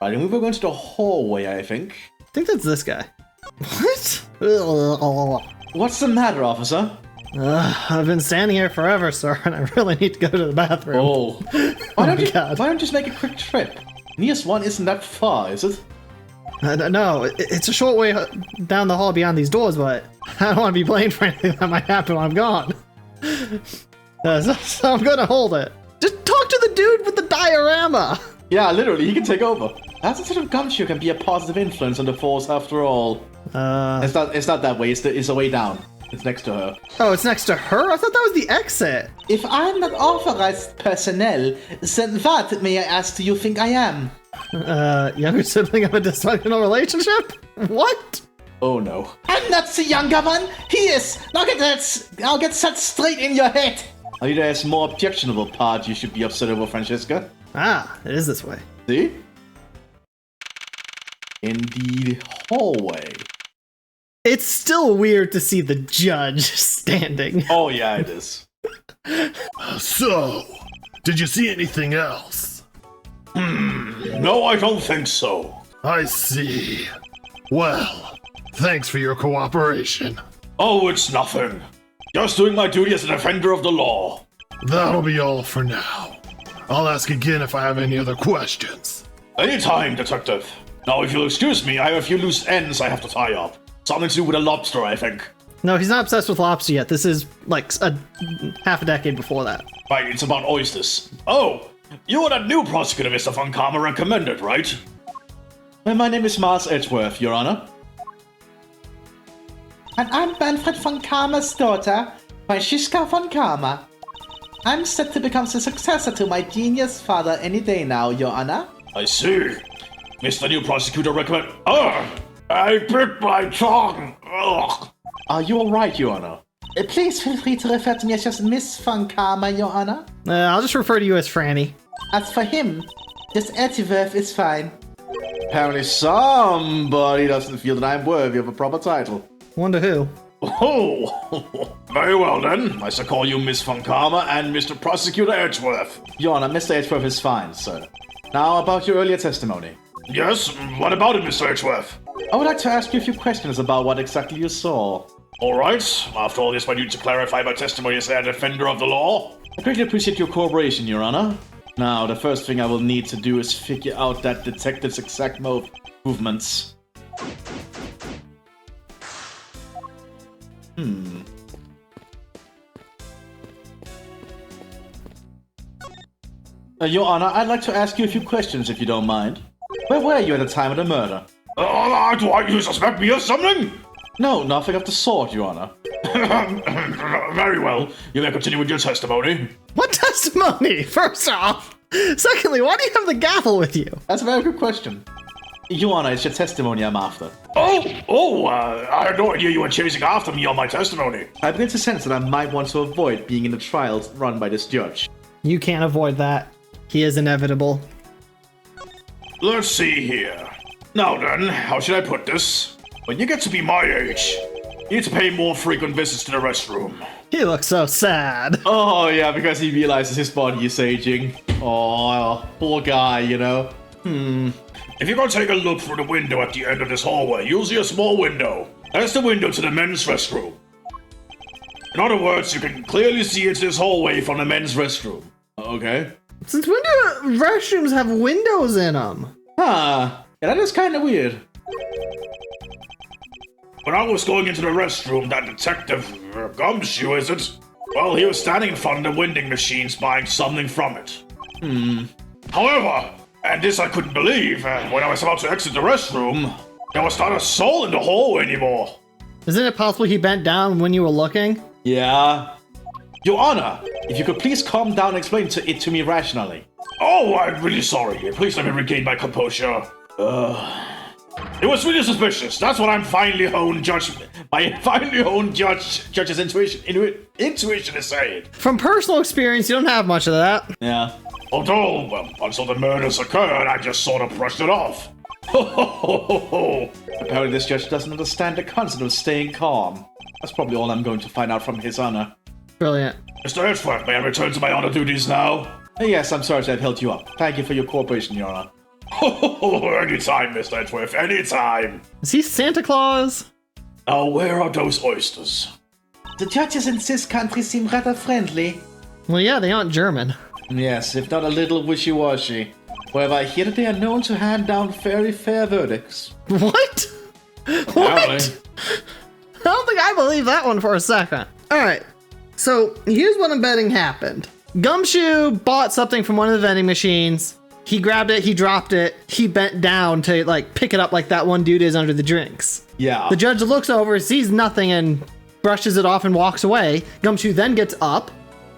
Right, and we will go into the hallway, I think. I think that's this guy. What? What's the matter, officer? I've been standing here forever, sir, and I really need to go to the bathroom. Oh. Why don't God. you just make a quick trip? Nearest one isn't that far, is it? No, it's a short way down the hall beyond these doors, but I don't want to be blamed for anything that might happen when I'm gone. So I'm gonna hold it. Just talk to the dude with the diorama! Yeah, literally, he can take over. That's the sort of gumshoe can be a positive influence on the Force after all. It's not that way, it's the way down. It's next to her. Oh, it's next to her? I thought that was the exit. If I'm not authorized personnel, then what, may I ask, do you think I am? Younger sibling of a dysfunctional relationship? What? Oh no. I'm not the younger one! He is! I'll get that straight in your head! I think there's more objectionable part you should be upset over, Francesca. Ah, it is this way. See? In the hallway. It's still weird to see the judge standing. Oh yeah, it is. So, did you see anything else? No, I don't think so. I see. Well, thanks for your cooperation. Oh, it's nothing. Just doing my duty as a defender of the law. That'll be all for now. I'll ask again if I have any other questions. Anytime, detective. Now, if you'll excuse me, I have a few loose ends I have to tie up. Something to do with a lobster, I think. No, he's not obsessed with lobster yet. This is like half a decade before that. Right, it's about oysters. Oh, you are that new prosecutor Mr. Von Karma recommended, right? My name is Mars Edgeworth, Your Honor. And I'm Manfred Von Karma's daughter, Franziska Von Karma. I'm set to become the successor to my genius father any day now, Your Honor. I see. Mr. New Prosecutor recommend... Ugh! I bit my tongue! Ugh! Are you alright, Your Honor? Please feel free to refer to me as just Miss Von Karma, Your Honor. I'll just refer to you as Franny. As for him, just Edgeworth is fine. Apparently somebody doesn't feel that I'm worthy of a proper title. Wonder who? Oh, very well then. I shall call you Miss Von Karma and Mr. Prosecutor Edgeworth. Your Honor, Mr. Edgeworth is fine, sir. Now about your earlier testimony. Yes, what about it, Mr. Edgeworth? I would like to ask you a few questions about what exactly you saw. Alright, after all this, I need to clarify my testimony as a defender of the law. I greatly appreciate your cooperation, Your Honor. Now, the first thing I will need to do is figure out that detective's exact movements. Your Honor, I'd like to ask you a few questions if you don't mind. Where were you at the time of the murder? Do you suspect me of something? No, nothing of the sort, Your Honor. Very well. You may continue with your testimony. What testimony? First off. Secondly, why do you have the gavel with you? That's a very good question. Your Honor, it's your testimony I'm after. I had no idea you were chasing after me on my testimony. I begin to sense that I might want to avoid being in the trials run by this judge. You can't avoid that. He is inevitable. Let's see here. Now then, how should I put this? When you get to be my age, you need to pay more frequent visits to the restroom. He looks so sad. Oh yeah, because he realizes his body is aging. Oh, poor guy, you know. If you go take a look through the window at the end of this hallway, you'll see a small window. That's the window to the men's restroom. In other words, you can clearly see into this hallway from the men's restroom. Okay. Since when do restrooms have windows in them? Huh. Yeah, that is kind of weird. When I was going into the restroom, that detective, Gumshoe, is it? Well, he was standing in front of the vending machines buying something from it. However, and this I couldn't believe, when I was about to exit the restroom, there was not a soul in the hallway anymore. Isn't it possible he bent down when you were looking? Yeah. Your Honor, if you could please calm down and explain it to me rationally. Oh, I'm really sorry. Please let me regain my composure. It was really suspicious. That's what I'm finally honed judge's intuition is saying. From personal experience, you don't have much of that. Yeah. Although, well, until the murders occurred, I just sort of brushed it off. Apparently this judge doesn't understand the concept of staying calm. That's probably all I'm going to find out from His Honor. Brilliant. Mr. Edgeworth, may I return to my honor duties now? Yes, I'm sorry to have held you up. Thank you for your cooperation, Your Honor. Oh, anytime, Mr. Edgeworth, anytime. Is he Santa Claus? Now, where are those oysters? The judges in this country seem rather friendly. Well, yeah, they aren't German. Yes, if not a little wishy-washy. However, I hear that they are known to hand down very fair verdicts. What? What? I don't think I believe that one for a second. Alright, so here's what I'm betting happened. Gumshoe bought something from one of the vending machines. He grabbed it, he dropped it, he bent down to like pick it up like that one dude is under the drinks. Yeah. The judge looks over, sees nothing, and brushes it off and walks away. Gumshoe then gets up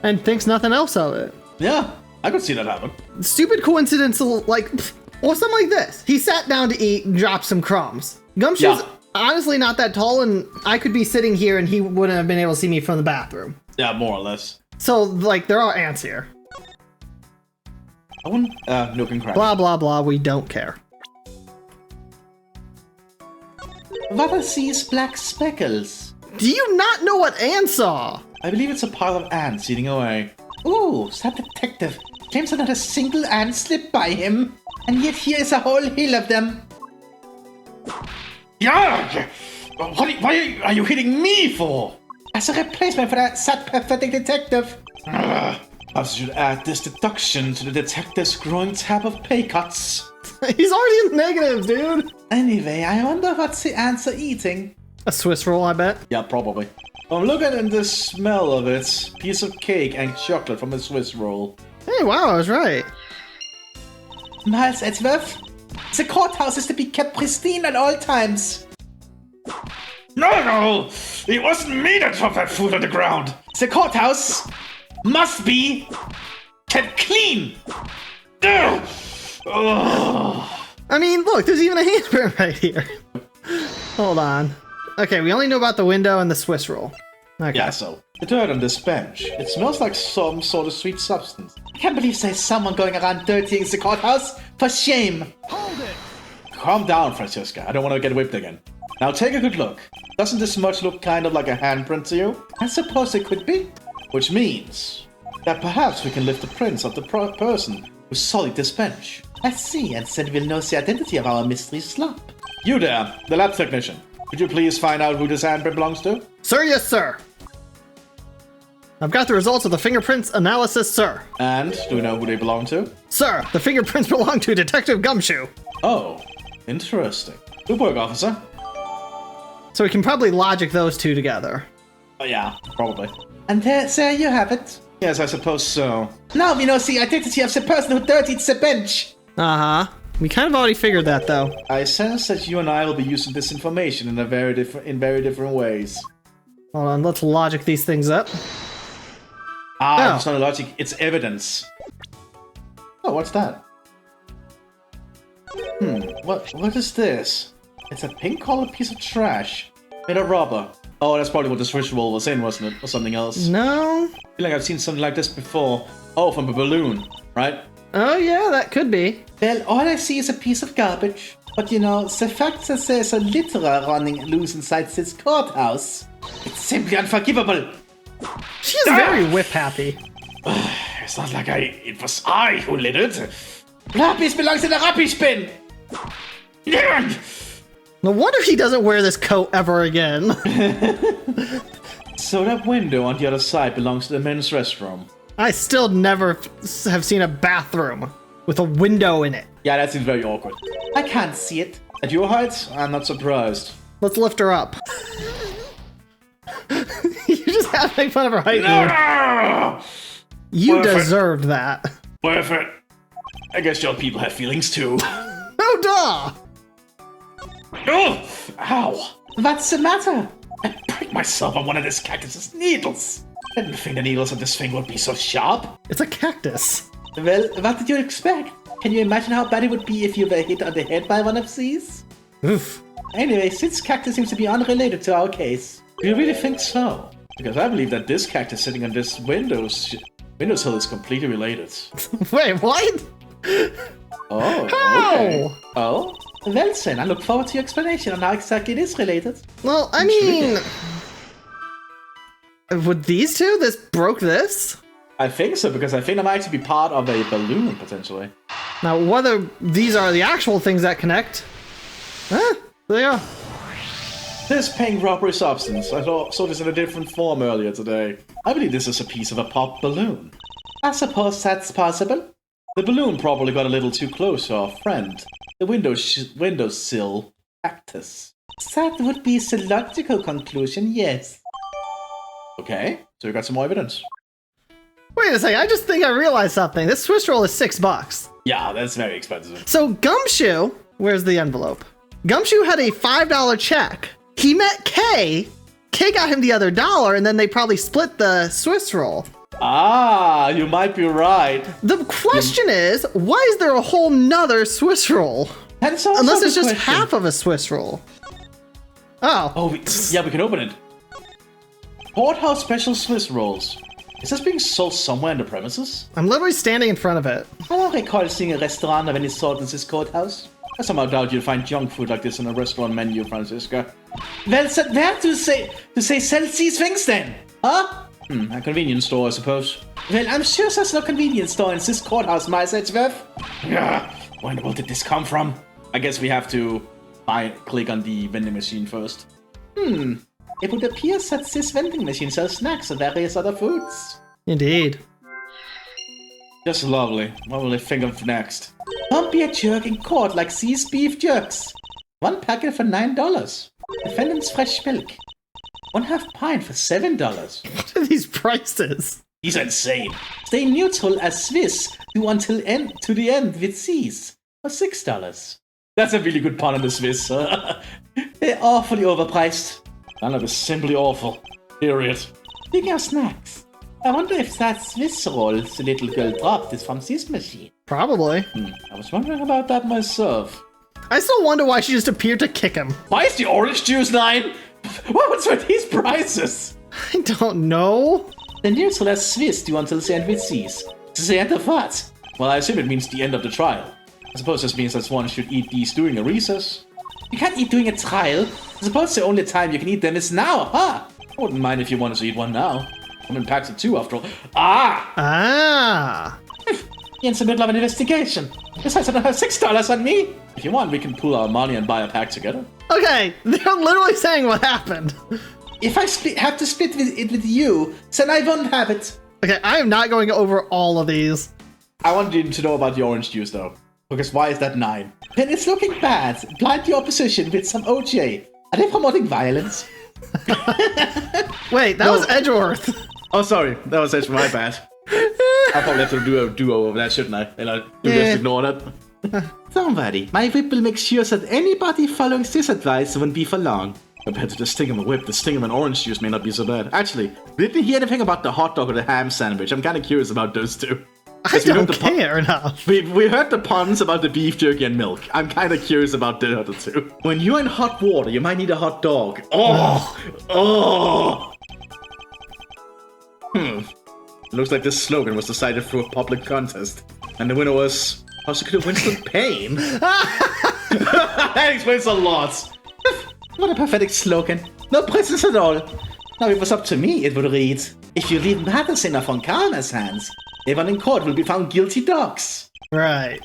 and thinks nothing else of it. Yeah, I could see that happen. Stupid coincidence, like, or something like this. He sat down to eat and dropped some crumbs. Gumshoe's honestly not that tall, and I could be sitting here and he wouldn't have been able to see me from the bathroom. Yeah, more or less. So, like, there are ants here. I wouldn't, nook and cranny. Blah, blah, blah, we don't care. What are these black speckles? Do you not know what ants are? I believe it's a pile of ants eating away. Ooh, that detective claims that not a single ant slipped by him, and yet here is a whole hill of them. Yeah! Why are you hitting me for? As a replacement for that pathetic detective. Perhaps I should add this deduction to the detective's growing tab of pay cuts. He's already in the negatives, dude. Anyway, I wonder what the ants are eating. A Swiss roll, I bet. Yeah, probably. I'm looking at the smell of it. Piece of cake and chocolate from a Swiss roll. Hey, wow, I was right. Miles Edgeworth, the courthouse is to be kept pristine at all times. No! It wasn't me that dropped that food on the ground! The courthouse must be kept clean. Ugh. Ugh. I mean, look, there's even a handprint right here. Hold on. Okay, we only know about the window and the Swiss roll. Okay. Yeah, so, the dirt on this bench. It smells like some sort of sweet substance. I can't believe there's someone going around dirtying the courthouse. For shame. Calm down, Francisca. I don't want to get whipped again. Now take a good look. Doesn't this much look kind of like a handprint to you? I suppose it could be. Which means that perhaps we can lift the prints of the person who sullied this bench. I see, and then we'll know the identity of our mystery slump. You there, the lab technician. Could you please find out who this handprint belongs to? Sir, yes, sir. I've got the results of the fingerprints analysis, sir. And do we know who they belong to? Sir, the fingerprints belong to Detective Gumshoe. Oh, interesting. Good work, officer. So we can probably logic those two together. Yeah, probably. And there you have it. Yes, I suppose so. Now we know the identity of the person who dirtied the bench. Uh-huh. We kind of already figured that, though. I sense that you and I will be using this information in very different ways. Hold on, let's logic these things up. Ah, Oh. It's not logic, it's evidence. Oh, what's that? What is this? It's a pink-colored piece of trash. Made of rubber. Oh, that's probably what the Swiss roll was in, wasn't it? Or something else. No? I feel like I've seen something like this before. Oh, from a balloon, right? Oh, yeah, that could be. Well, all I see is a piece of garbage. But you know, the fact that there's a litterer running loose inside this courthouse, it's simply unforgivable. She is very whip-happy. It's not like it was I who lit it. Lapis belongs in the rubbish bin. Yeah. No wonder he doesn't wear this coat ever again. So that window on the other side belongs to the men's restroom. I still never have seen a bathroom with a window in it. Yeah, that seems very awkward. I can't see it. At your height, I'm not surprised. Let's lift her up. You just have to make fun of her height, dude. No! You Perfect. deserved that. Worth it. I guess your people have feelings too. Oh, duh! Oh! Ow! What's the matter? I pricked myself on one of this cactus's needles. I didn't think the needles of this thing would be so sharp. It's a cactus. Well, what did you expect? Can you imagine how bad it would be if you were hit on the head by one of these? Oof. Anyway, this cactus seems to be unrelated to our case. Do you really think so? Because I believe that this cactus sitting on this Windows hill is completely related. Wait, what? Oh, How? okay. Oh? Well then, I look forward to your explanation on how exactly it is related. Well, I mean... Would these two? This broke this? I think so, because I think I might actually be part of a balloon, potentially. Now, whether these are the actual things that connect, there they are. This pink rubbery substance, I saw this in a different form earlier today. I believe this is a piece of a pop balloon. I suppose that's possible. The balloon probably got a little too close to our friend, the windowsill cactus. That would be the logical conclusion, yes. Okay, so we got some more evidence. Wait a second, I just think I realized something. This Swiss roll is $6. Yeah, that's very expensive. So Gumshoe, where's the envelope? Gumshoe had a $5 check. He met Kay. Kay got him the other $1, and then they probably split the Swiss roll. Ah, you might be right. The question is, why is there a whole nother Swiss roll? That's also Unless it's the just question. half of a Swiss roll. Oh. Oh, yeah, we can open it. Courthouse special Swiss rolls. Is this being sold somewhere in the premises? I'm literally standing in front of it. I don't recall seeing a restaurant of any sort in this courthouse. I somehow doubt you'll find junk food like this in a restaurant menu, Francisca. Well, so where to say sell these things then? Huh? A convenience store, I suppose. Well, I'm sure there's no convenience store in this courthouse, Miles Edgeworth. Yeah, where in the world did this come from? I guess we have to click on the vending machine first. It would appear that this vending machine sells snacks and various other foods. Indeed. Just lovely. What will they think of next? Don't be a jerk in court like these beef jerks. One packet for $9. Defendant's fresh milk. 1/2 pint for $7. What are these prices? He's insane. Stay neutral as Swiss do until to the end with these for $6. That's a really good pun on the Swiss. They're awfully overpriced. None of is simply awful. Period. Speaking of snacks, I wonder if that Swiss roll the little girl dropped is from this machine. Probably. I was wondering about that myself. I still wonder why she just appeared to kick him. Why is the orange juice 9? What's with these prices? I don't know. The neutral as Swiss do until the end with these. The end of what? Well, I assume it means the end of the trial. I suppose this means that one should eat these during a recess. You can't eat during a trial. I suppose the only time you can eat them is now, huh? I wouldn't mind if you wanted to eat one now. I'm in packs of 2 after all. Ah! Ah. You're in the middle of an investigation. Besides, I don't have $6 on me. If you want, we can pool our money and buy a pack together. Okay, they're literally saying what happened. If I have to split it with you, then I won't have it. Okay, I am not going over all of these. I wanted you to know about the orange juice, though. Because why is that 9? Then it's looking bad. Blind the opposition with some OJ. Are they promoting violence? Wait, that was Edgeworth. Oh, sorry. That was actually my bad. I probably have to do a duo over that, shouldn't I? And I just ignore that. Don't worry. My whip will make sure that anybody following this advice won't be for long. Compared to the sting of a whip, the sting of an orange juice may not be so bad. Actually, did you hear anything about the hot dog or the ham sandwich? I'm kind of curious about those two. I don't care enough. We heard the puns about the beef jerky and milk. I'm kind of curious about the other two. When you're in hot water, you might need a hot dog. Oh! Looks like this slogan was decided through a public contest. And the winner was Prosecutor Winston Payne. That explains a lot. What a pathetic slogan. No presence at all. Now, if it was up to me, it would read, if you leave matters in a von Karma's hands, everyone in court will be found guilty dogs. Right.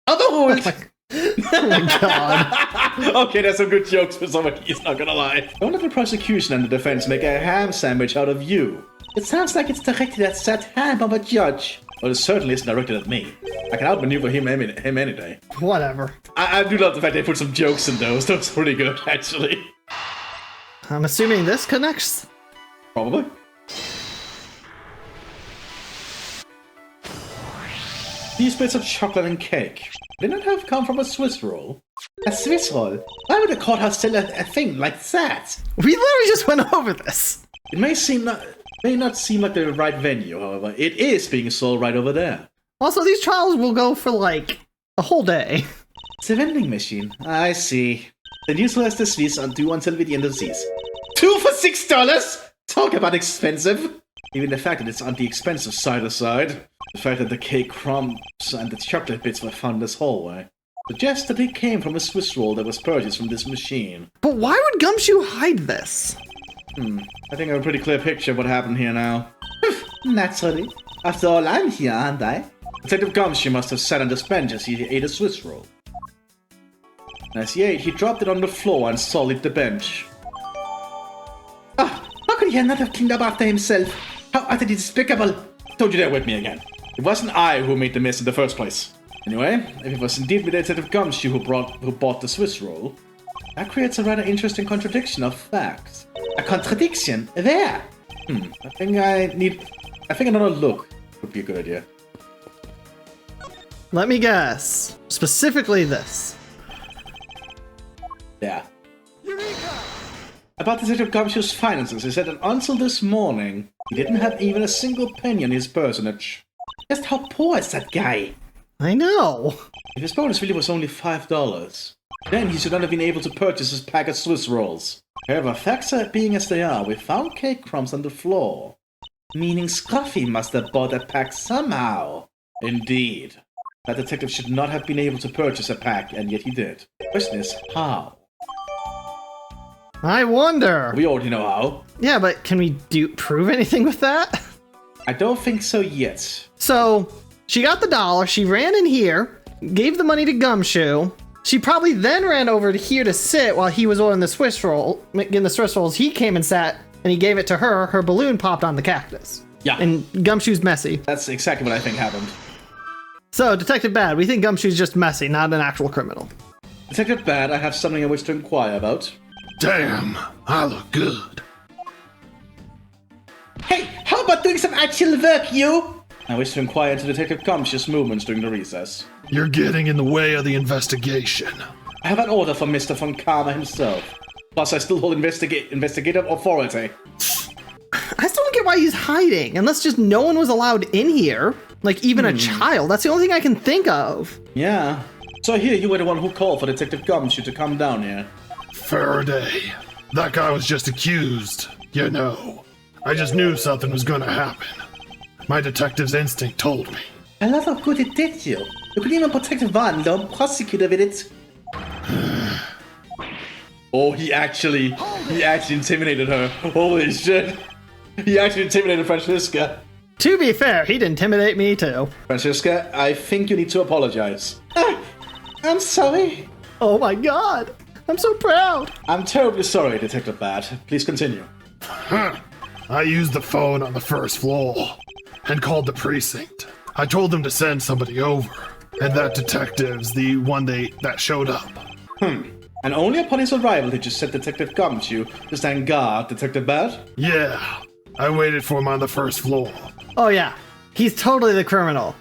Overruled! Oh my god. Okay, there's some good jokes for somebody, he's not gonna lie. Don't let the prosecution and the defense make a ham sandwich out of you. It sounds like it's directed at that ham of a judge. Well, it certainly isn't directed at me. I can outmaneuver him any day. Whatever. I do love the fact they put some jokes in those. Those are pretty good, actually. I'm assuming this connects. Probably. These bits of chocolate and cake. They not have come from a Swiss roll. A Swiss roll? Why would a courthouse sell a thing like that? We literally just went over this. It may not seem like the right venue, however. It is being sold right over there. Also, these trials will go for like a whole day. It's a vending machine. I see. The usual has the Swiss due until the end of these. 2 for $6? Talk about expensive. Even the fact that it's on the expensive side aside, the fact that the cake crumbs and the chocolate bits were found in this hallway suggests that they came from a Swiss roll that was purchased from this machine. But why would Gumshoe hide this? I think I have a pretty clear picture of what happened here now. Naturally. After all, I'm here, aren't I? Detective Gumshoe must have sat on the bench as he ate a Swiss roll. And as he ate, he dropped it on the floor and sullied the bench. Ah, how could he not have cleaned up after himself? How utterly despicable! Don't you dare whip me again. It wasn't I who made the mess in the first place. Anyway, if it was indeed Detective Gumshoe who bought the Swiss roll, that creates a rather interesting contradiction of facts. A contradiction? Where? I think another look would be a good idea. Let me guess. Specifically this. Yeah. About Detective Gumshoe's finances, he said that until this morning, he didn't have even a single penny in his personage. Just how poor is that guy? I know. If his bonus really was only $5, then he should not have been able to purchase his pack of Swiss rolls. However, facts being as they are, we found cake crumbs on the floor. Meaning Scruffy must have bought that pack somehow. Indeed. That detective should not have been able to purchase a pack, and yet he did. The question is, how? I wonder. We already know how. Yeah, but can we prove anything with that? I don't think so yet. So, she got the dollar, she ran in here, gave the money to Gumshoe. She probably then ran over to here to sit while he was ordering the Swiss roll. Getting the Swiss rolls, he came and sat, and he gave it to her. Her balloon popped on the cactus. Yeah. And Gumshoe's messy. That's exactly what I think happened. So, Detective Bad, we think Gumshoe's just messy, not an actual criminal. Detective Bad, I have something I wish to inquire about. Damn, I look good. Hey, how about doing some actual work, you? I wish to inquire into Detective Gumshoe's movements during the recess. You're getting in the way of the investigation. I have an order from Mr. Von Karma himself. Plus, I still hold investigative authority. I still don't get why he's hiding, unless just no one was allowed in here. Like, even a child. That's the only thing I can think of. Yeah. So here you were the one who called for Detective Gumshoe to come down here. Faraday. That guy was just accused, you know. I just knew something was gonna happen. My detective's instinct told me. A lot of good it did you. You could even protect one long prosecutor with it. Oh, he actually intimidated her. Holy shit. He actually intimidated Francisca. To be fair, he'd intimidate me too. Francisca, I think you need to apologize. I'm sorry. Oh my god. I'm so proud. I'm terribly sorry, Detective Bad. Please continue. I used the phone on the first floor and called the precinct. I told them to send somebody over, and that detective's the one that showed up. And only upon his arrival did you set Detective Gumshoe to stand guard, Detective Bad? Yeah, I waited for him on the first floor. Oh yeah, he's totally the criminal.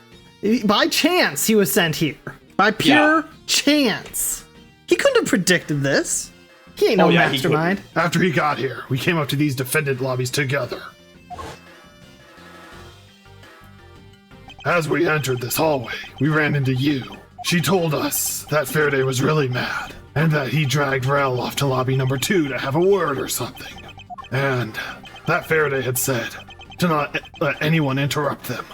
By chance, he was sent here. By pure chance. He couldn't have predicted this. He ain't no mastermind. After he got here, we came up to these defendant lobbies together. As we entered this hallway, we ran into you. She told us that Faraday was really mad, and that he dragged Rel off to lobby number 2 to have a word or something. And that Faraday had said to not let anyone interrupt them.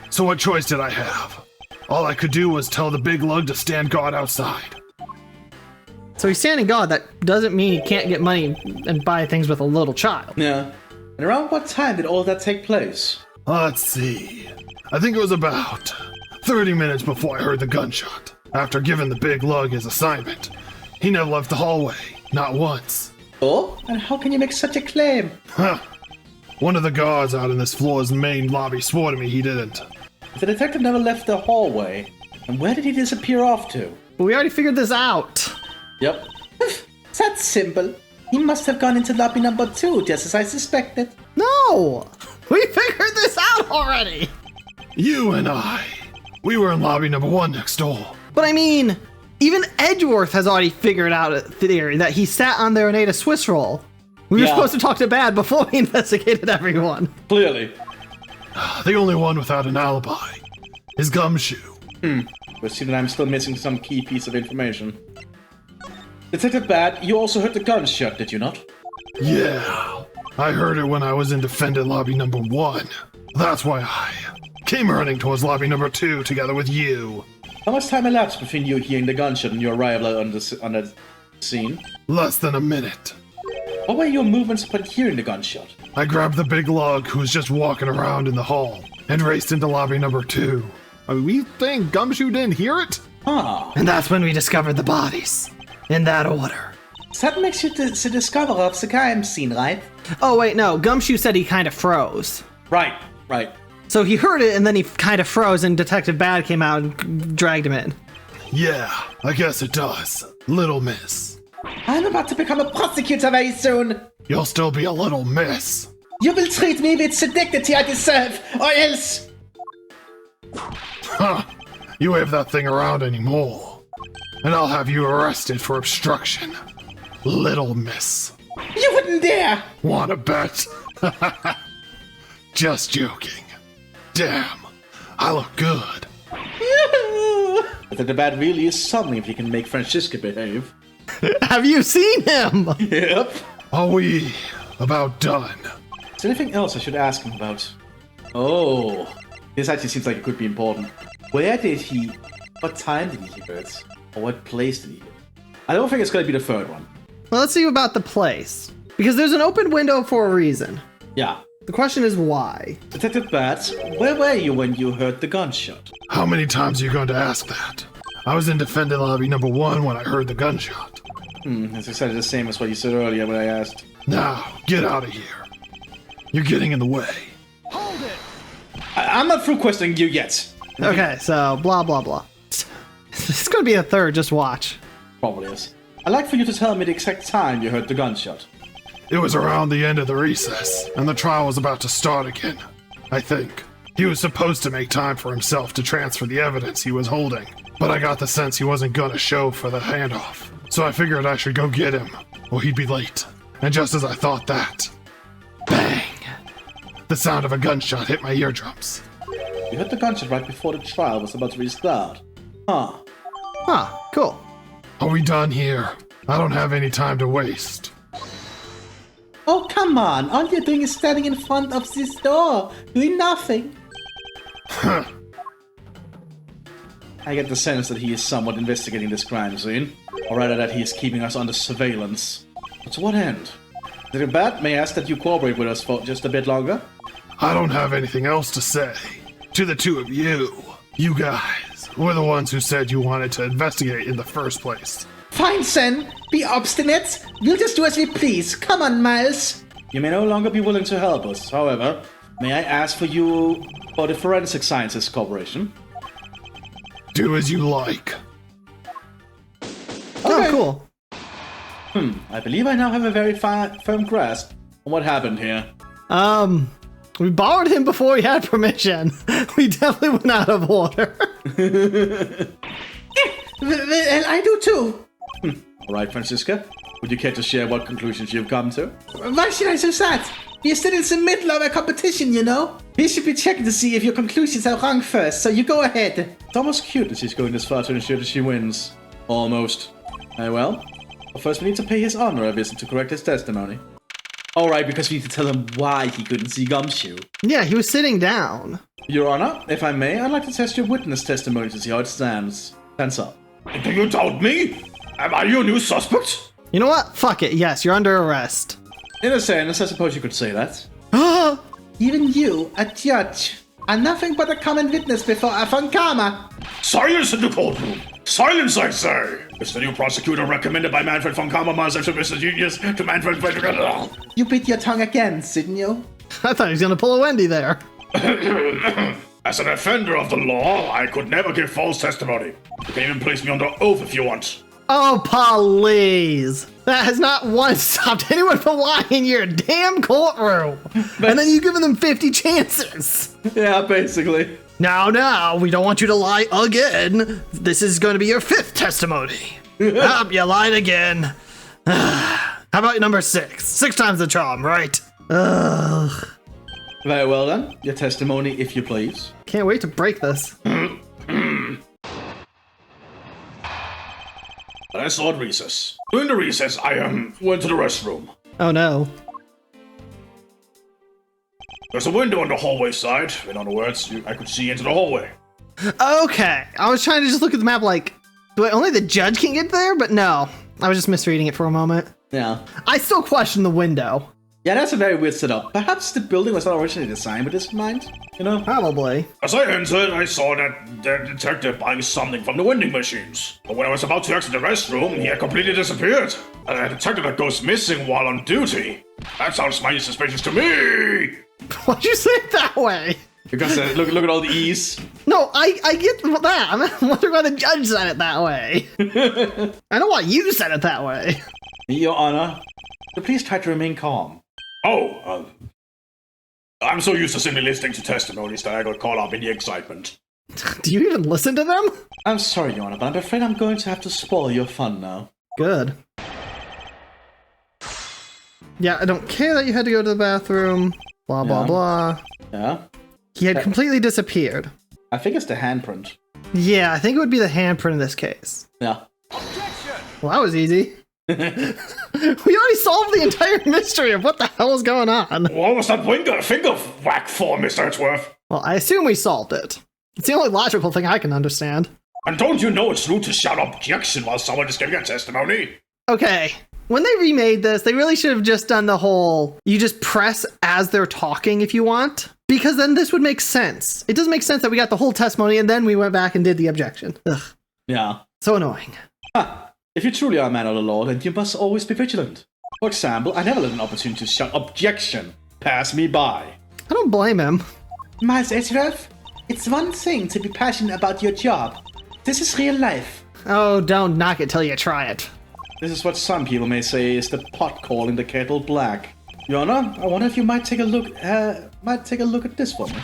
So what choice did I have? All I could do was tell the big lug to stand guard outside. So he's standing guard. That doesn't mean he can't get money and buy things with a little child. Yeah. And around what time did all that take place? Let's see. I think it was about 30 minutes before I heard the gunshot. After giving the big lug his assignment, he never left the hallway, not once. Oh, and how can you make such a claim? Huh. One of the guards out in this floor's main lobby swore to me he didn't. The detective never left the hallway. And where did he disappear off to? But we already figured this out. Yep. That's simple. He must have gone into lobby number 2, just as I suspected. No! We figured this out already! You and I, we were in lobby number 1 next door. But I mean, even Edgeworth has already figured out a theory that he sat on there and ate a Swiss roll. We were supposed to talk to Bad before we investigated everyone. Clearly. The only one without an alibi is Gumshoe. But see that I'm still missing some key piece of information. Detective Bad, you also heard the gunshot, did you not? Yeah, I heard it when I was in defendant lobby number 1. That's why I came running towards lobby number 2 together with you. How much time elapsed between you hearing the gunshot and your arrival on the scene? Less than a minute. What were your movements upon hearing the gunshot? I grabbed the big lug who was just walking around in the hall and raced into lobby number 2. I mean, we think Gumshoe didn't hear it? Huh. And that's when we discovered the bodies. In that order. That makes you the discoverer of the crime scene, right? Oh, wait, no. Gumshoe said he kind of froze. Right. So he heard it, and then he kind of froze, and Detective Bad came out and dragged him in. Yeah, I guess it does. Little miss. I'm about to become a prosecutor very soon. You'll still be a little miss. You will treat me with the dignity I deserve, or else... Huh. You wave that thing around anymore, and I'll have you arrested for obstruction. Little miss. You wouldn't dare! Wanna bet? Just joking. Damn, I look good. The debate really is something if you can make Francisca behave. Have you seen him? Yep. Are we about done? Is there anything else I should ask him about? Oh, this actually seems like it could be important. What time did he hear it? Or what place did he hear it? I don't think it's going to be the third one. Well, let's see about the place. Because there's an open window for a reason. Yeah. The question is why? Detective Bats, where were you when you heard the gunshot? How many times are you going to ask that? I was in defendant lobby number 1 when I heard the gunshot. That's exactly the same as what you said earlier when I asked. Now, get out of here. You're getting in the way. I'm not through questioning you yet. Okay, so blah, blah, blah. It's going to be a third, just watch. Probably is. I'd like for you to tell me the exact time you heard the gunshot. It was around the end of the recess, and the trial was about to start again, I think. He was supposed to make time for himself to transfer the evidence he was holding, but I got the sense he wasn't gonna show for the handoff. So I figured I should go get him, or he'd be late. And just as I thought that, bang! The sound of a gunshot hit my eardrums. You heard the gunshot right before the trial was about to restart. Huh. Huh, cool. Are we done here? I don't have any time to waste. Oh, come on. All you're doing is standing in front of this door, doing nothing. Huh. I get the sense that he is somewhat investigating this crime scene, or rather that he is keeping us under surveillance. But to what end? Detective Bat, may I ask that you cooperate with us for just a bit longer? I don't have anything else to say. To the two of you, you guys were the ones who said you wanted to investigate in the first place. Fine, Sen. Be obstinate. We'll just do as we please. Come on, Miles. You may no longer be willing to help us. However, may I ask for you for the Forensic Sciences Corporation? Do as you like. Oh, cool. I believe I now have a very firm grasp on what happened here. We borrowed him before he had permission. We definitely went out of order. Well, I do too. All right, Francisca, would you care to share what conclusions you've come to? Why should I do that? You're still in the middle of a competition, you know? We should be checking to see if your conclusions are wrong first, so you go ahead. It's almost cute that she's going this far to ensure that she wins. Almost. Very well. But first we need to pay his honor a visit to correct his testimony. Alright, because we need to tell him why he couldn't see Gumshoe. Yeah, he was sitting down. Your Honor, if I may, I'd like to test your witness testimony to see how it stands. Hands up. Do you doubt me? Am I your new suspect? You know what? Fuck it. Yes, you're under arrest. In a sense, I suppose you could say that. Even you, a judge, are nothing but a common witness before a Funkama. Silence in the courtroom! Silence, I say! It's the new prosecutor recommended by Manfred von Kammermaster to Mr. Genius to Manfred Frederick. You bit your tongue again, didn't you? I thought he was gonna pull a Wendy there. As a defender of the law, I could never give false testimony. You can even place me under oath if you want. Oh, please. That has not once stopped anyone from lying in your damn courtroom. And then you've given them 50 chances. Yeah, basically. No, we don't want you to lie again. This is going to be your 5th testimony. You lied again. How about number 6? 6 times the charm, right? Ugh. Very well then. Your testimony, if you please. Can't wait to break this. I saw at recess. During the recess, I went to the restroom. Oh no. There's a window on the hallway side. In other words, I could see into the hallway. Okay. I was trying to just look at the map like, only the judge can get there? But no. I was just misreading it for a moment. Yeah. I still question the window. Yeah, that's a very weird setup. Perhaps the building was not originally designed with this in mind, you know? Probably. As I entered, I saw that the detective buying something from the vending machines. But when I was about to exit the restroom, he had completely disappeared. A detective that goes missing while on duty. That sounds mighty suspicious to me! Why'd you say it that way? Because look at all the E's. No, I get that. I'm wondering why the judge said it that way. I know why you said it that way. Your Honor, please try to remain calm. Oh, I'm so used to simply listening to testimonies that I got caught up in the excitement. Do you even listen to them? I'm sorry, Your Honor, but I'm afraid I'm going to have to spoil your fun now. Good. Yeah, I don't care that you had to go to the bathroom. Blah, blah, blah. Yeah? He had completely disappeared. I think it's the handprint. Yeah, I think it would be the handprint in this case. Yeah. Well, that was easy. We already solved the entire mystery of what the hell is going on. What was that finger whack for, Mr. Edgeworth? Well, I assume we solved it. It's the only logical thing I can understand. And don't you know it's rude to shout objection while someone is giving a testimony? Okay, when they remade this, they really should have just done the whole, you just press as they're talking if you want, because then this would make sense. It doesn't make sense that we got the whole testimony and then we went back and did the objection. Ugh. Yeah. So annoying. If you truly are a man of the law, then you must always be vigilant. For example, I never let an opportunity to shout objection pass me by. I don't blame him. Miles Edgeworth, it's one thing to be passionate about your job. This is real life. Oh, don't knock it till you try it. This is what some people may say is the pot calling the kettle black. Your Honor, I wonder if you might take a look at this for me.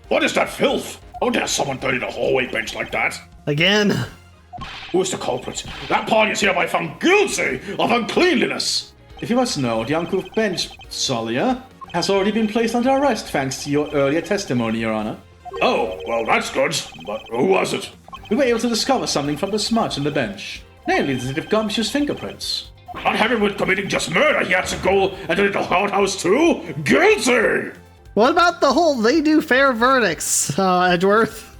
What is that filth? How dare someone dirty the hallway bench like that? Again. Who is the culprit? That party is hereby found guilty of uncleanliness. If you must know, the uncouth bench, Solia, has already been placed under arrest thanks to your earlier testimony, Your Honor. Oh, well that's good. But who was it? We were able to discover something from the smudge on the bench. Namely, Detective Gumshoe's fingerprints. Not having with committing just murder, he had to go and do the outhouse too? Guilty! What about the whole they do fair verdicts, Edgeworth?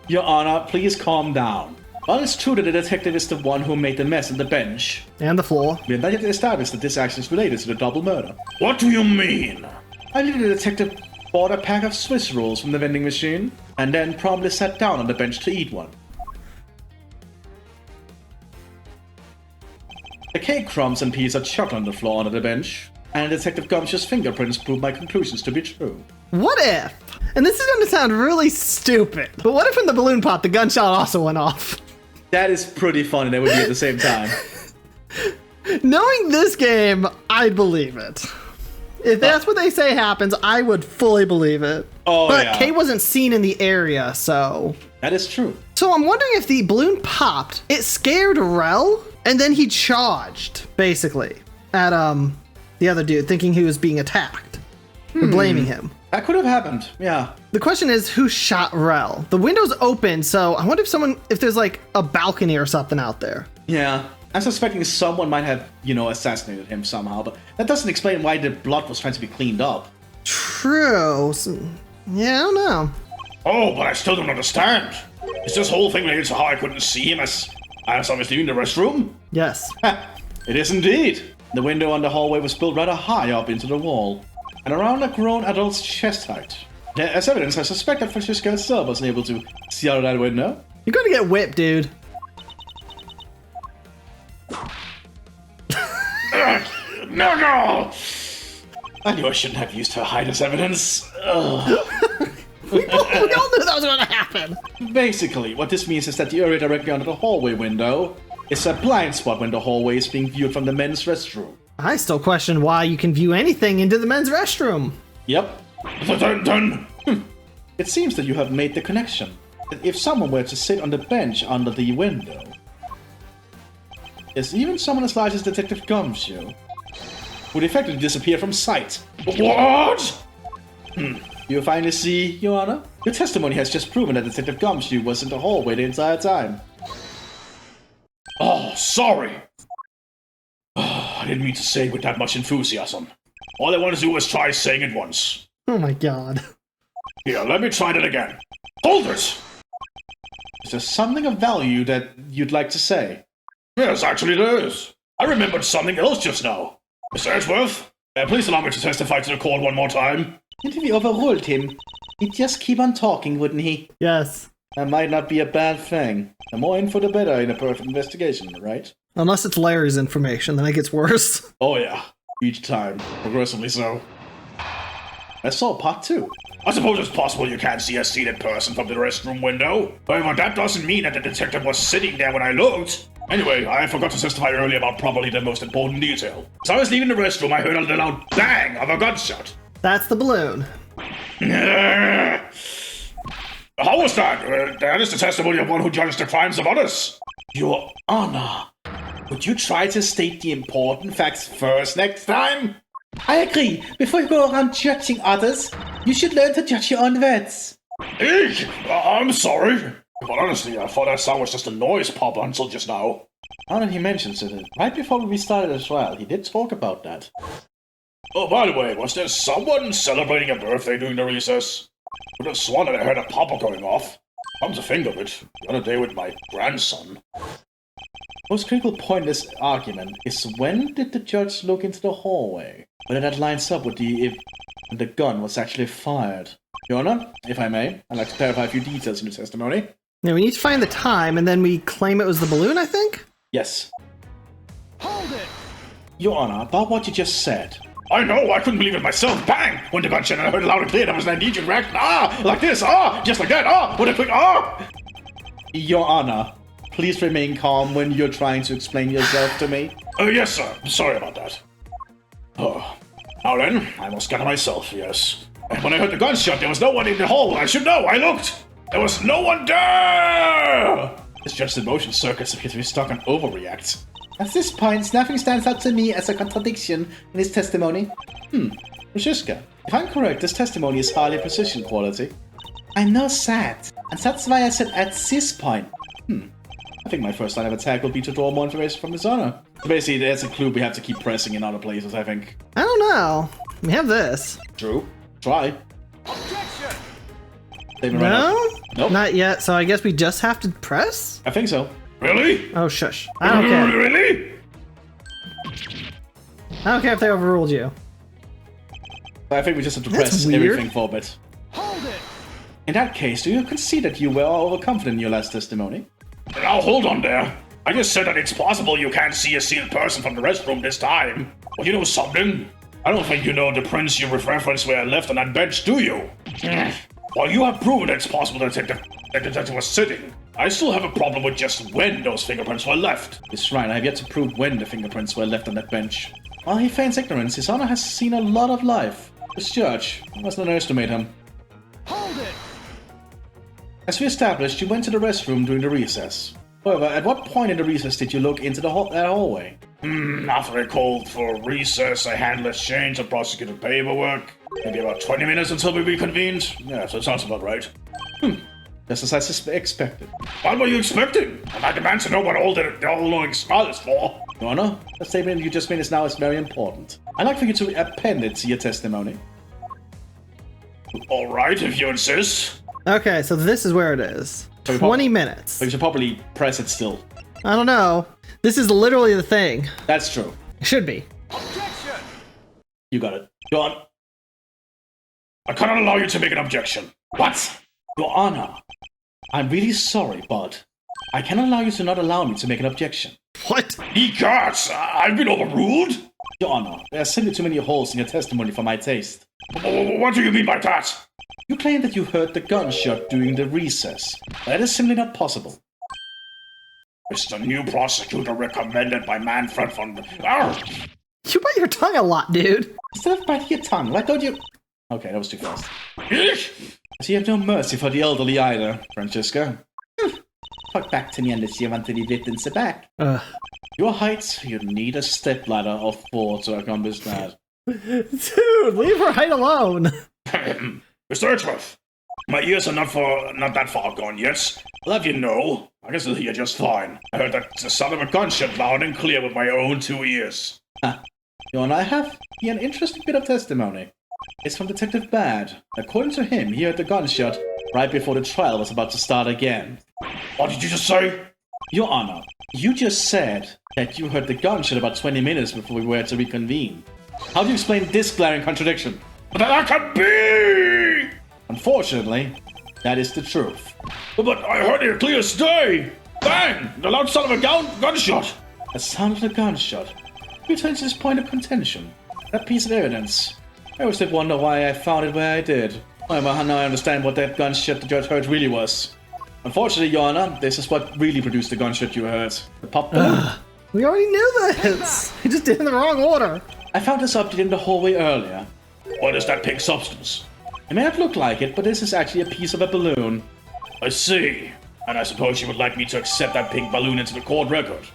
Your Honor, please calm down. While it's true that the detective is the one who made the mess on the bench, And the floor. we have not yet established that this action is related to the double murder. What do you mean? I believe the detective bought a pack of Swiss rolls from the vending machine, and then promptly sat down on the bench to eat one. The cake crumbs and peas are chucked on the floor under the bench, and Detective Gumshoe's fingerprints prove my conclusions to be true. What if? And this is going to sound really stupid, but what if in the balloon pop the gunshot also went off? That is pretty funny, that would be at the same time. Knowing this game, I'd believe it. If that's what they say happens, I would fully believe it. Oh, but yeah. Kay wasn't seen in the area, so... That is true. So I'm wondering if the balloon popped, it scared Rel, and then he charged, basically, at the other dude, thinking he was being attacked. And blaming him. That could have happened, yeah. The question is, who shot Rel? The window's open, so I wonder if there's like a balcony or something out there. Yeah. I'm suspecting someone might have, assassinated him somehow, but that doesn't explain why the blood was trying to be cleaned up. True. Yeah, I don't know. Oh, but I still don't understand. Is this whole thing related to how I couldn't see him as I was leaving the restroom? Yes. It is indeed. The window on the hallway was built rather high up into the wall, and around a grown adult's chest height. As evidence, I suspect that Francisca herself wasn't able to see out of that window. You're gonna get whipped, dude. No! I knew I shouldn't have used her hide as evidence. Ugh. We all knew that was gonna happen. Basically, what this means is that the area directly under the hallway window is a blind spot when the hallway is being viewed from the men's restroom. I still question why you can view anything into the men's restroom. Yep. Then, It seems that you have made the connection. If someone were to sit on the bench under the window, yes, even someone as large as Detective Gumshoe would effectively disappear from sight. what? You finally see, Your Honor? Your testimony has just proven that Detective Gumshoe was in the hallway the entire time. Oh, sorry. I didn't mean to say it with that much enthusiasm. All I wanted to do was try saying it once. Oh my god. Here, let me try that again. Hold it! Is there something of value that you'd like to say? Yes, actually there is. I remembered something else just now. Mr. Edgeworth, Please allow me to testify to the court one more time. And if we overruled him, he'd just keep on talking, wouldn't he? Yes. That might not be a bad thing. The more info, the better in a perfect investigation, right? Unless it's Larry's information, then it gets worse. Oh yeah, each time, progressively so. I saw part 2. I suppose it's possible you can't see a seated person from the restroom window. However, that doesn't mean that the detective was sitting there when I looked. Anyway, I forgot to testify earlier about probably the most important detail. As I was leaving the restroom, I heard a loud bang of a gunshot. That's the balloon. How was that? That is the testimony of one who judged the crimes of others. Your Honor, would you try to state the important facts first next time? I agree. Before you go around judging others, you should learn to judge your own words. Eek! I'm sorry. But honestly, I thought that sound was just a noise pop until just now. Now that he mentions it, right before we started the trial, he did talk about that. Oh, by the way, was there someone celebrating a birthday during the recess? I would have sworn that I heard a popper going off. Come to think of it, the other day with my grandson. Most critical point in this argument is when did the judge look into the hallway? Whether that lines up with when the gun was actually fired. Your Honor, if I may, I'd like to clarify a few details in the testimony. Now we need to find the time, and then we claim it was the balloon, I think? Yes. Hold it! Your Honor, about what you just said. I know, I couldn't believe it myself. Bang! When the gunshot, I heard it loud and clear. There was an immediate reaction. Ah! Like this. Ah! Just like that. Ah! With a quick ah! Your Honor, please remain calm when you're trying to explain yourself to me. Yes, sir. Sorry about that. Oh. Now then, I must gather myself, yes. And when I heard the gunshot, there was no one in the hall. I should know. I looked. There was no one there! This judge's emotion circuits appear to be stuck on overreact. At this point, nothing stands out to me as a contradiction in his testimony. Roshiska, if I'm correct, this testimony is highly precision quality. I know that, and that's why I said at this point. I think my first line of attack will be to draw more information from his honor. So basically, there's a clue we have to keep pressing in other places, I think. I don't know. We have this. True. Try. Objection! No? Nope. Not yet, so I guess we just have to press? I think so. Really? Oh, shush. I don't care. Really? I don't care if they overruled you. I think we just have to That's press weird. everything for a bit. Hold it! In that case, do you concede that you were overconfident in your last testimony? Now hold on there. I just said that it's possible you can't see a sealed person from the restroom this time. But you know something? I don't think you know the prints you referenced were left on that bench, do you? While you have proven it's possible that the detective was sitting, I still have a problem with just when those fingerprints were left. It's right, I have yet to prove when the fingerprints were left on that bench. While he feigns ignorance, his honor has seen a lot of life. This judge, I must not underestimate him. Hold it! As we established, you went to the restroom during the recess. However, at what point in the recess did you look into that hallway? After I called for recess, I handled exchange of prosecuted paperwork. Maybe about 20 minutes until we reconvened. Yeah, so it sounds about right. Just as I expected. What were you expecting? I demand to know what all the all-knowing smile is for. Your Honor, the statement you just made is now very important. I'd like for you to append it to your testimony. All right, if you insist. Okay, so this is where it is. So 20 minutes. So you should probably press it still. I don't know. This is literally the thing. That's true. It should be. Objection! You got it. Go on. I cannot allow you to make an objection. What? Your Honor, I'm really sorry, but I cannot allow you to not allow me to make an objection. What? Egots! I've been overruled? Your Honor, there are simply too many holes in your testimony for my taste. What do you mean by that? You claim that you heard the gunshot during the recess. That is simply not possible. It's the new prosecutor recommended by Manfred von... Arr! You bite your tongue a lot, dude. Instead of biting your tongue, why don't you... Okay, that was too fast. Eek! So you have no mercy for the elderly either, Francesca. Talk back to me unless you want to be victims back. Your height, you need a stepladder of 4 to accomplish that. Dude, leave her height alone. Mr. Edgeworth, my ears are not that far gone yet. I'll have you know, I can still hear just fine. I heard that the sound of a gunshot loud and clear with my own 2 ears. Your Honor, I have here an interesting bit of testimony. It's from Detective Bad. According to him, he heard the gunshot right before the trial was about to start again. What did you just say? Your Honor, you just said that you heard the gunshot about 20 minutes before we were to reconvene. How do you explain this glaring contradiction? But that can't be! Unfortunately, that is the truth. But I heard it clear as day! Bang! The loud sound of a gunshot! The sound of a gunshot? Returns to this point of contention. That piece of evidence. I always did wonder why I found it where I did. However, now I understand what that gunshot the judge heard really was. Unfortunately, Your Honor, this is what really produced the gunshot you heard. The pop balloon. We already knew this. We just did it in the wrong order. I found this object in the hallway earlier. What is that pink substance? It may not look like it, but this is actually a piece of a balloon. I see. And I suppose you would like me to accept that pink balloon into the court record?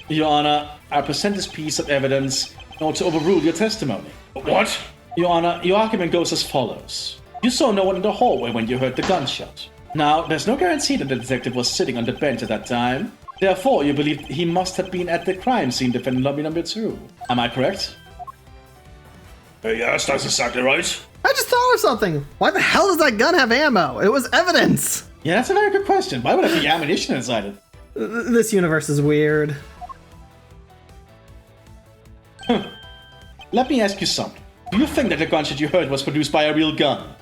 Your Honor, I present this piece of evidence in order to overrule your testimony. What? Your Honor, your argument goes as follows. You saw no one in the hallway when you heard the gunshot. Now, there's no guarantee that the detective was sitting on the bench at that time. Therefore, you believe he must have been at the crime scene defending lobby number 2. Am I correct? Yes, that's exactly right. I just thought of something. Why the hell does that gun have ammo? It was evidence. Yeah, that's a very good question. Why would there be ammunition inside it? This universe is weird. Let me ask you something. Do you think that the gunshot you heard was produced by a real gun?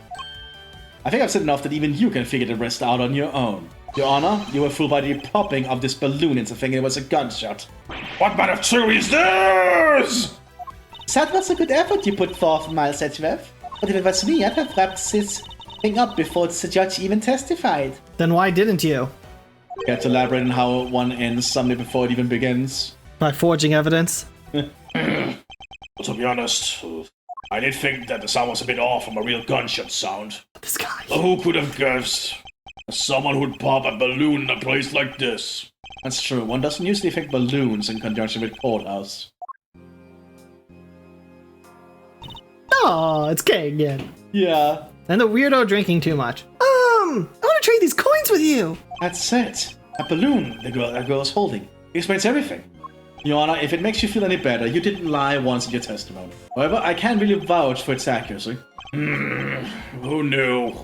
I think I've said enough that even you can figure the rest out on your own. Your Honor, you were fooled by the popping of this balloon into thinking it was a gunshot. What kind of theory is this? That was a good effort you put forth, Miles Edgeworth. But if it was me, I'd have wrapped this thing up before the judge even testified. Then why didn't you? Care to elaborate on how one ends someday before it even begins? By forging evidence? Well, to be honest, I did think that the sound was a bit off from a real gunshot sound. This guy. But who could have guessed? Someone who'd pop a balloon in a place like this. That's true. One doesn't usually think balloons in conjunction with courthouse. Oh, it's Kay again. Yeah. And the weirdo drinking too much. I want to trade these coins with you. That's it. A balloon that girl is holding. It explains everything. Your Honor, if it makes you feel any better, you didn't lie once in your testimony. However, I can't really vouch for its accuracy. Who knew?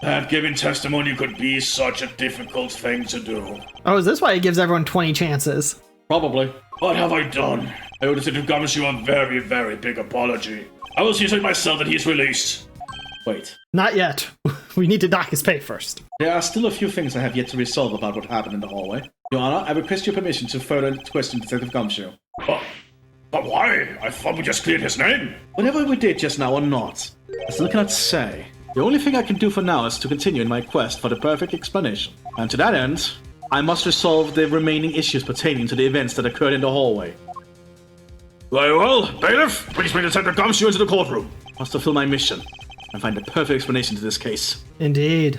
That giving testimony could be such a difficult thing to do. Oh, is this why he gives everyone 20 chances? Probably. What have I done? I owe Detective Gumshoe a very, very big apology. I will see to it myself that he is released. Wait. Not yet. We need to dock his pay first. There are still a few things I have yet to resolve about what happened in the hallway. Your Honor, I request your permission to further question Detective Gumshoe. But why? I thought we just cleared his name. Whatever we did just now or not, I still cannot say. The only thing I can do for now is to continue in my quest for the perfect explanation. And to that end, I must resolve the remaining issues pertaining to the events that occurred in the hallway. Very well, bailiff, please bring Detective Gumshoe into the courtroom. I must fulfill my mission and find the perfect explanation to this case. Indeed.